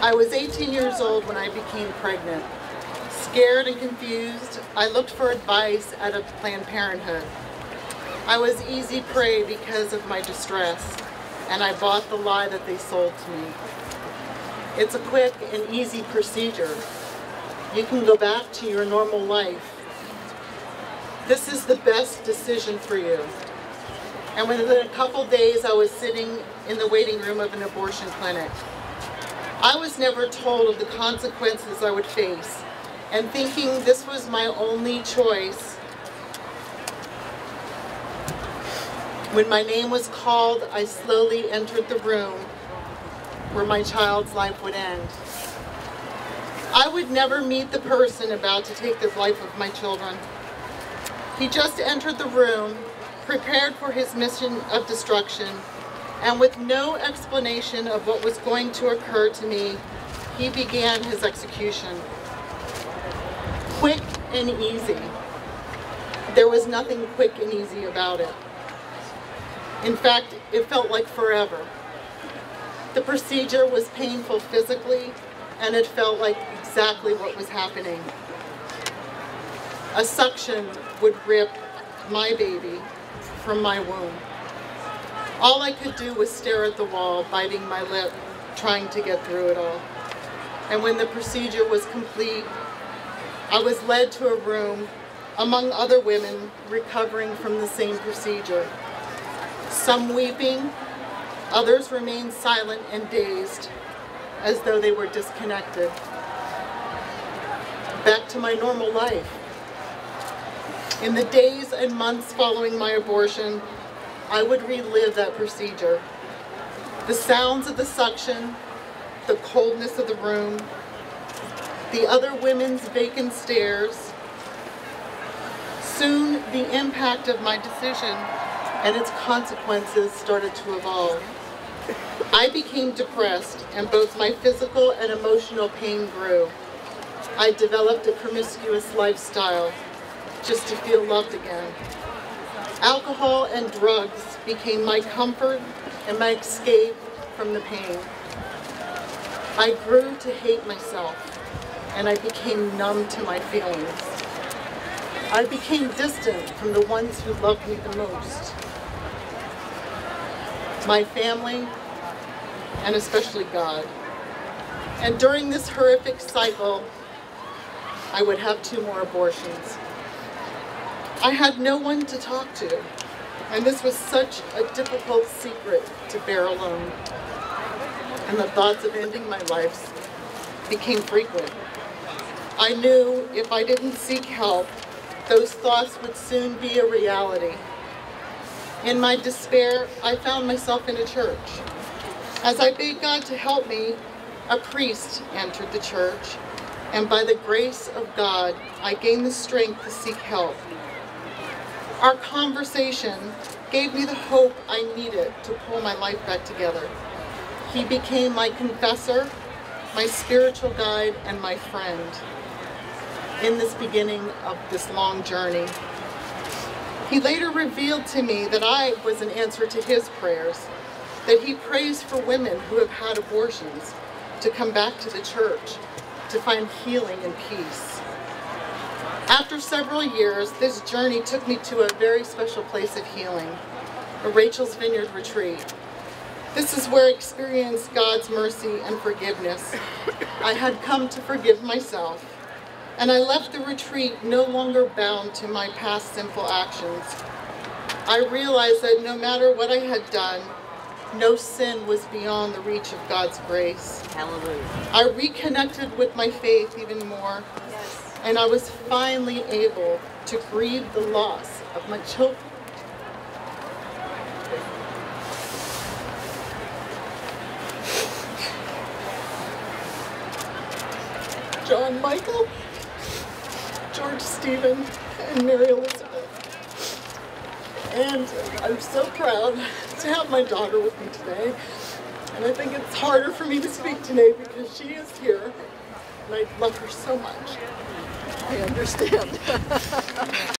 I was 18 years old when I became pregnant. Scared and confused, I looked for advice at a Planned Parenthood. I was easy prey because of my distress, and I bought the lie that they sold to me. It's a quick and easy procedure. You can go back to your normal life. This is the best decision for you. And within a couple days, I was sitting in the waiting room of an abortion clinic. I was never told of the consequences I would face, and thinking this was my only choice, when my name was called, I slowly entered the room where my child's life would end. I would never meet the person about to take the life of my children. He just entered the room, prepared for his mission of destruction, and with no explanation of what was going to occur to me, he began his execution. Quick and easy. There was nothing quick and easy about it. In fact, it felt like forever. The procedure was painful physically, and it felt like exactly what was happening. A suction would rip my baby from my womb. All I could do was stare at the wall, biting my lip, trying to get through it all. And when the procedure was complete, I was led to a room among other women recovering from the same procedure. Some weeping, others remained silent and dazed, as though they were disconnected. Back to my normal life. In the days and months following my abortion, I would relive that procedure. The sounds of the suction, the coldness of the room, the other women's vacant stares. Soon, the impact of my decision and its consequences started to evolve. I became depressed, and both my physical and emotional pain grew. I developed a promiscuous lifestyle just to feel loved again. Alcohol and drugs became my comfort and my escape from the pain. I grew to hate myself, and I became numb to my feelings. I became distant from the ones who loved me the most. My family, and especially God. And during this horrific cycle, I would have 2 more abortions. I had no one to talk to, and this was such a difficult secret to bear alone. And the thoughts of ending my life became frequent. I knew if I didn't seek help, those thoughts would soon be a reality. In my despair, I found myself in a church. As I begged God to help me, a priest entered the church, and by the grace of God, I gained the strength to seek help. Our conversation gave me the hope I needed to pull my life back together. He became my confessor, my spiritual guide, and my friend in this beginning of this long journey. He later revealed to me that I was an answer to his prayers, that he prays for women who have had abortions to come back to the church, to find healing and peace. After several years, this journey took me to a very special place of healing, a Rachel's Vineyard retreat. This is where I experienced God's mercy and forgiveness. I had come to forgive myself, and I left the retreat no longer bound to my past sinful actions. I realized that no matter what I had done, no sin was beyond the reach of God's grace. Hallelujah. I reconnected with my faith even more, and I was finally able to grieve the loss of my children. John Michael, George Stephen, and Mary Elizabeth. And I'm so proud to have my daughter with me today. And I think it's harder for me to speak today because she is here, and I love her so much. I understand.